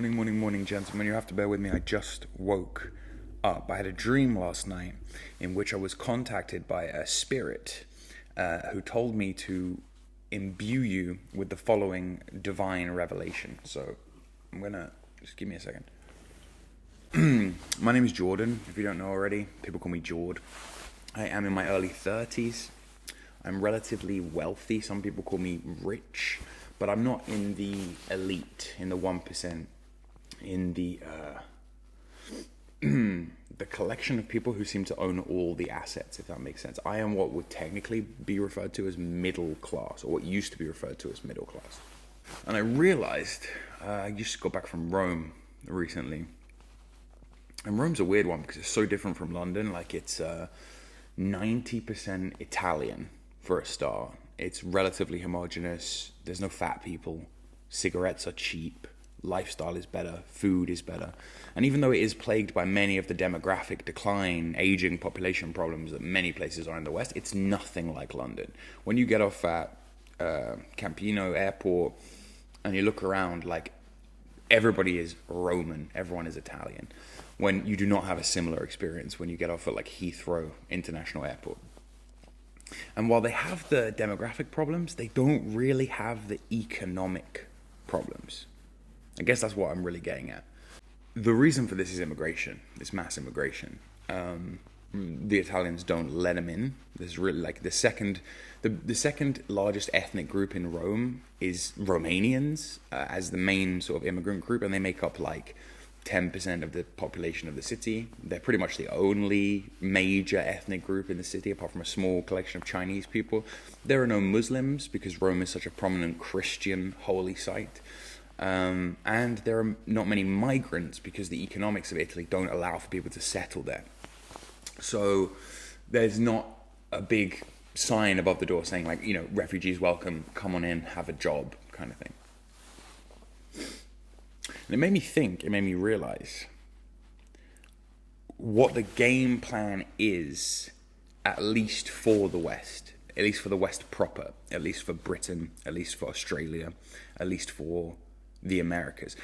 Morning, gentlemen. You have to bear with me. I just woke up. I had a dream last night in which I was contacted by a spirit who told me to imbue you with the following divine revelation. So I'm gonna just give me a second. My name is Jordan. If you don't know already, people call me Jord. I am in my early 30s. I'm relatively wealthy. Some people call me rich, but I'm not in the elite, in the 1%. In the the collection of people who seem to own all the assets, if that makes sense. I am what would technically be referred to as middle class, or what used to be referred to as middle class. And I realized, I just got back from Rome recently. And Rome's a weird one because it's so different from London. Like, it's 90% Italian for a start. It's relatively homogenous. There's no fat people. Cigarettes are cheap. Lifestyle is better, food is better. And even though it is plagued by many of the demographic decline, aging population problems that many places are in the West, it's nothing like London. When you get off at Campino Airport and you look around, like, everybody is Roman, everyone is Italian. When you do not have a similar experience when you get off at like Heathrow International Airport. And while they have the demographic problems, they don't really have the economic problems. I guess that's what I'm really getting at. The reason for this is immigration. It's mass immigration. The Italians don't let them in. There's really like the second largest ethnic group in Rome is Romanians as the main sort of immigrant group, and they make up like 10% of the population of the city. They're pretty much the only major ethnic group in the city, apart from a small collection of Chinese people. There are no Muslims because Rome is such a prominent Christian holy site. And there are not many migrants because the economics of Italy don't allow for people to settle there. So there's not a big sign above the door saying like, you know, refugees welcome, come on in, have a job kind of thing. And it made me realize what the game plan is, at least for the West, at least for the West proper, at least for Britain, at least for Australia, at least for the Americas.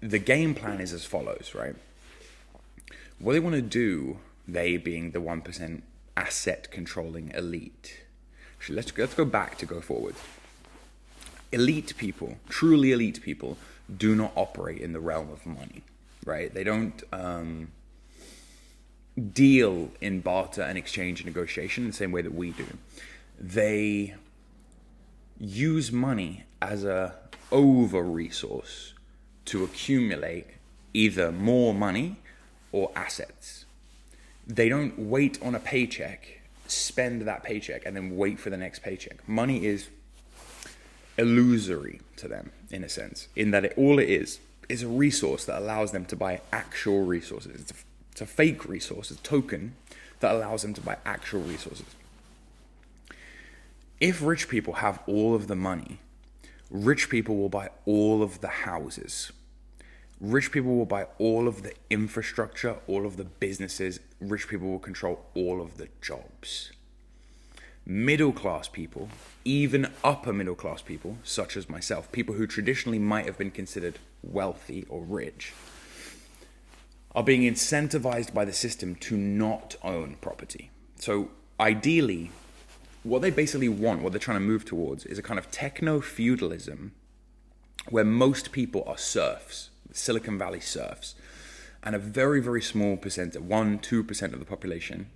The game plan is as follows, right? What they want to do, they being the 1% asset controlling elite. Actually, let's go back to go forward. Elite people, truly elite people, do not operate in the realm of money, right? They don't deal in barter and exchange and negotiation the same way that we do. They use money as a over-resource to accumulate either more money or assets. They don't wait on a paycheck, spend that paycheck, and then wait for the next paycheck. Money is illusory to them, in a sense, in that all it is a resource that allows them to buy actual resources. It's a fake resource, a token that allows them to buy actual resources. If rich people have all of the money, rich people will buy all of the houses. Rich people will buy all of the infrastructure, all of the businesses. Rich people will control all of the jobs. Middle class people, even upper middle class people, such as myself, people who traditionally might have been considered wealthy or rich, are being incentivized by the system to not own property. So ideally, what they basically want, what they're trying to move towards, is a kind of techno-feudalism where most people are serfs, Silicon Valley serfs, and a very, very small percent, 1-2% of the population,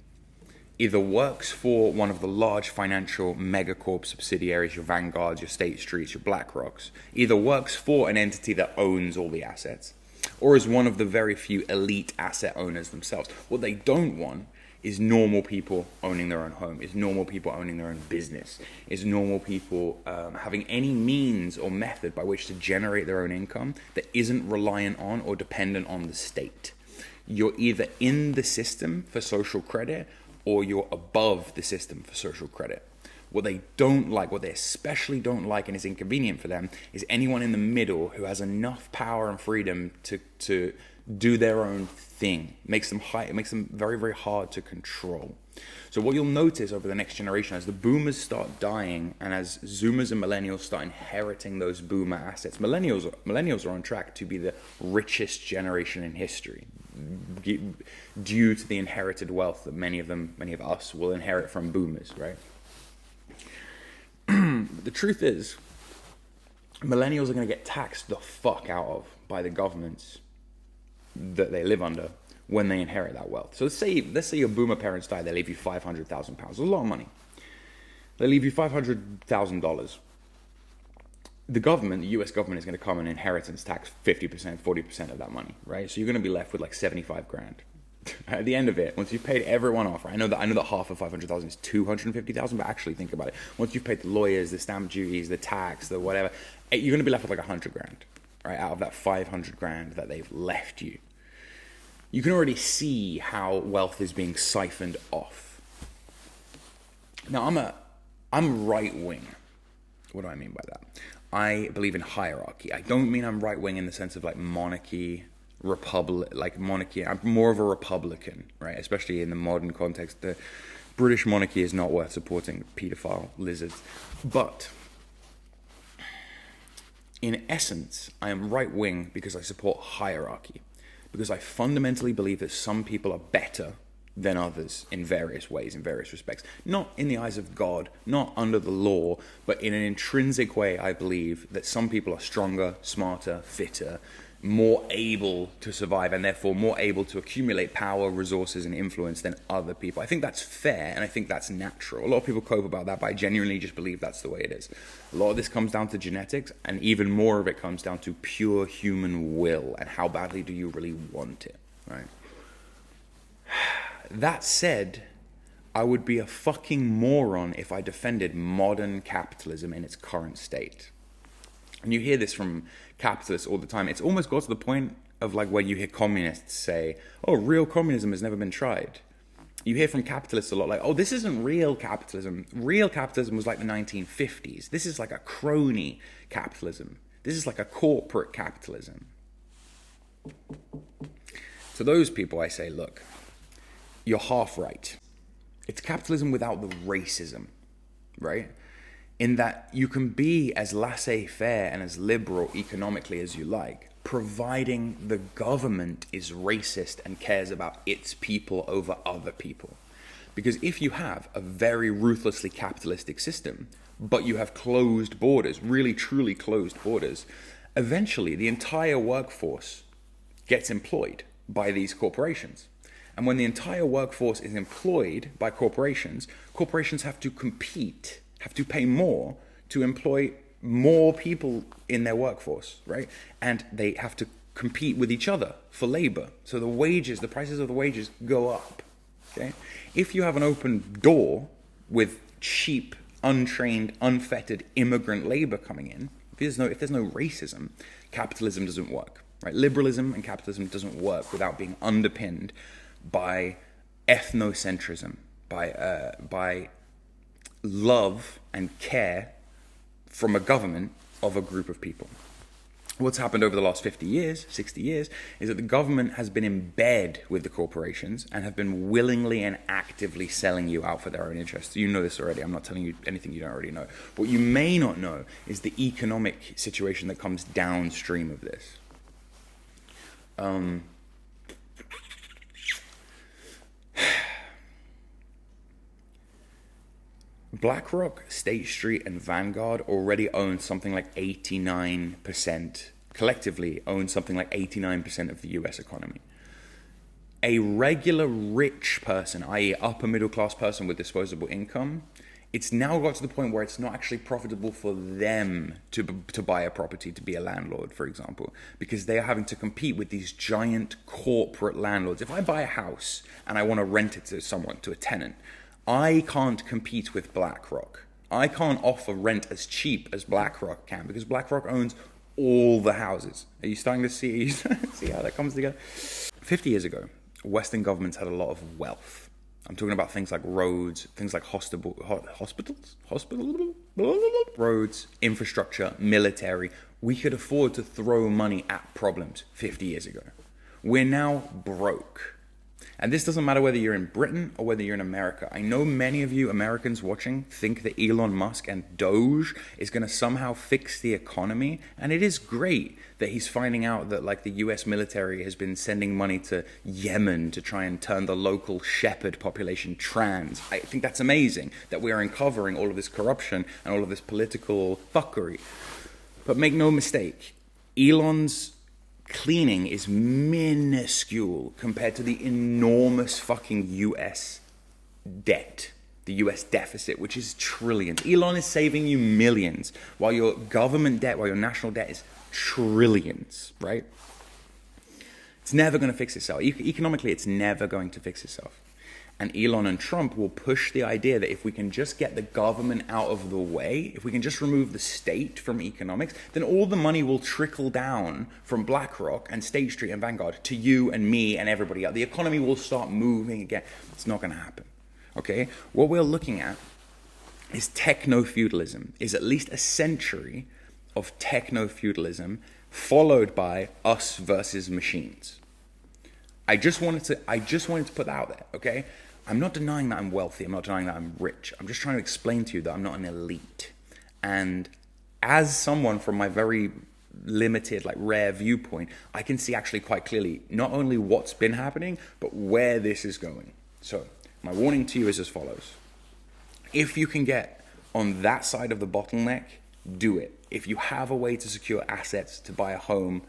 either works for one of the large financial megacorp subsidiaries, your Vanguards, your State Streets, your BlackRocks, either works for an entity that owns all the assets, or is one of the very few elite asset owners themselves. What they don't want is normal people owning their own home, is normal people owning their own business, is normal people having any means or method by which to generate their own income that isn't reliant on or dependent on the state. You're either in the system for social credit or you're above the system for social credit. What they don't like, what they especially don't like and is inconvenient for them, is anyone in the middle who has enough power and freedom to do their own thing. It makes them very, very hard to control. So what you'll notice over the next generation, as the boomers start dying and as Zoomers and millennials start inheriting those boomer assets, millennials are on track to be the richest generation in history due to the inherited wealth that many of us will inherit from boomers, right? The truth is, millennials are going to get taxed the fuck out of by the governments that they live under when they inherit that wealth. So let's say your boomer parents die, they leave you £500,000. It's a lot of money. They leave you $500,000. The government, the US government, is going to come and inheritance tax 50%, 40% of that money, right? So you're going to be left with like 75 grand. At the end of it, once you've paid everyone off, right? I know that half of 500,000 is 250,000, but actually think about it. Once you've paid the lawyers, the stamp duties, the tax, the whatever, you're going to be left with like 100 grand, right? Out of that 500 grand that they've left you. You can already see how wealth is being siphoned off. Now, I'm right wing. What do I mean by that? I believe in hierarchy. I don't mean I'm right wing in the sense of like monarchy, monarchy. I'm more of a Republican, right? Especially in the modern context. The British monarchy is not worth supporting paedophile lizards. But in essence, I am right wing because I support hierarchy. Because I fundamentally believe that some people are better than others in various ways, in various respects. Not in the eyes of God, not under the law, but in an intrinsic way, I believe that some people are stronger, smarter, fitter, more able to survive, and therefore more able to accumulate power, resources, and influence than other people. I think that's fair, and I think that's natural. A lot of people cope about that, but I genuinely just believe that's the way it is. A lot of this comes down to genetics, and even more of it comes down to pure human will, and how badly do you really want it, right? That said, I would be a fucking moron if I defended modern capitalism in its current state. And you hear this from capitalists all the time. It's almost got to the point of like where you hear communists say, oh, real communism has never been tried. You hear from capitalists a lot like, oh, this isn't real capitalism. Real capitalism was like the 1950s. This is like a crony capitalism. This is like a corporate capitalism. To those people, I say, look, you're half right. It's capitalism without the racism, right? In that you can be as laissez-faire and as liberal economically as you like, providing the government is racist and cares about its people over other people. Because if you have a very ruthlessly capitalistic system, but you have closed borders, really truly closed borders, eventually the entire workforce gets employed by these corporations. And when the entire workforce is employed by corporations, corporations have to compete, have to pay more to employ more people in their workforce, right? And they have to compete with each other for labor. So the wages, the prices of the wages go up, okay? If you have an open door with cheap, untrained, unfettered immigrant labor coming in, if there's no racism, capitalism doesn't work, right? Liberalism and capitalism doesn't work without being underpinned by ethnocentrism, by love and care from a government of a group of people. What's happened over the last 50 years, 60 years, is that the government has been in bed with the corporations and have been willingly and actively selling you out for their own interests. You know this already. I'm not telling you anything you don't already know. What you may not know is the economic situation that comes downstream of this. BlackRock, State Street, and Vanguard already own something like 89%, collectively own something like 89% of the US economy. A regular rich person, i.e. upper middle class person with disposable income, it's now got to the point where it's not actually profitable for them to buy a property, to be a landlord, for example, because they are having to compete with these giant corporate landlords. If I buy a house and I want to rent it to someone, to a tenant, I can't compete with BlackRock. I can't offer rent as cheap as BlackRock can because BlackRock owns all the houses. Are you starting to see how that comes together? 50 years ago, Western governments had a lot of wealth. I'm talking about things like roads, things like hospitals, roads, infrastructure, military. We could afford to throw money at problems 50 years ago. We're now broke. And this doesn't matter whether you're in Britain or whether you're in America. I know many of you Americans watching think that Elon Musk and Doge is going to somehow fix the economy. And it is great that he's finding out that like the US military has been sending money to Yemen to try and turn the local shepherd population trans. I think that's amazing that we are uncovering all of this corruption and all of this political fuckery. But make no mistake, Elon's cleaning is minuscule compared to the enormous fucking US debt, the US deficit, which is trillions. Elon is saving you millions, while your government debt, while your national debt is trillions, right? It's never going to fix itself. Economically, it's never going to fix itself. And Elon and Trump will push the idea that if we can just get the government out of the way, if we can just remove the state from economics, then all the money will trickle down from BlackRock and State Street and Vanguard to you and me and everybody else. The economy will start moving again. It's not going to happen. Okay? What we're looking at is techno-feudalism, is at least a century of techno-feudalism followed by us versus machines. I just wanted to put that out there, okay? I'm not denying that I'm wealthy. I'm not denying that I'm rich. I'm just trying to explain to you that I'm not an elite. And as someone from my very limited, like rare viewpoint, I can see actually quite clearly not only what's been happening, but where this is going. So my warning to you is as follows. If you can get on that side of the bottleneck, do it. If you have a way to secure assets to buy a home,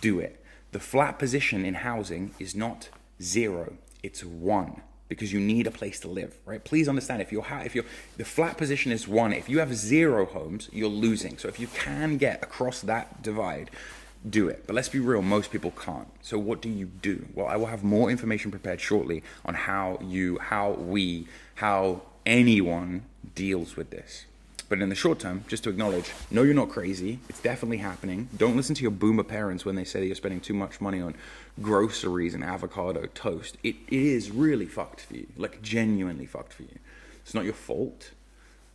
do it. The flat position in housing is not 0, it's 1. Because you need a place to live, right? Please understand, the flat position is 1. If you have 0 homes, you're losing. So if you can get across that divide, do it. But let's be real, most people can't. So what do you do? Well, I will have more information prepared shortly on how anyone deals with this. But in the short term, just to acknowledge, no, you're not crazy. It's definitely happening. Don't listen to your boomer parents when they say that you're spending too much money on groceries and avocado toast. It is really fucked for you, like genuinely fucked for you. It's not your fault,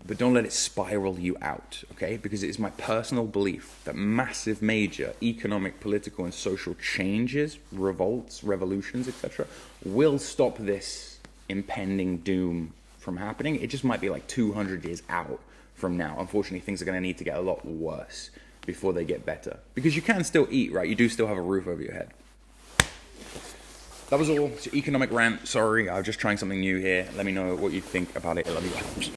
but don't let it spiral you out, okay? Because it is my personal belief that massive, major economic, political, and social changes, revolts, revolutions, etc., will stop this impending doom from happening. It just might be like 200 years out from now. Unfortunately, things are going to need to get a lot worse before they get better. Because you can still eat, right? You do still have a roof over your head. That was all. It's an economic rant. Sorry, I was just trying something new here. Let me know what you think about it. I love you guys.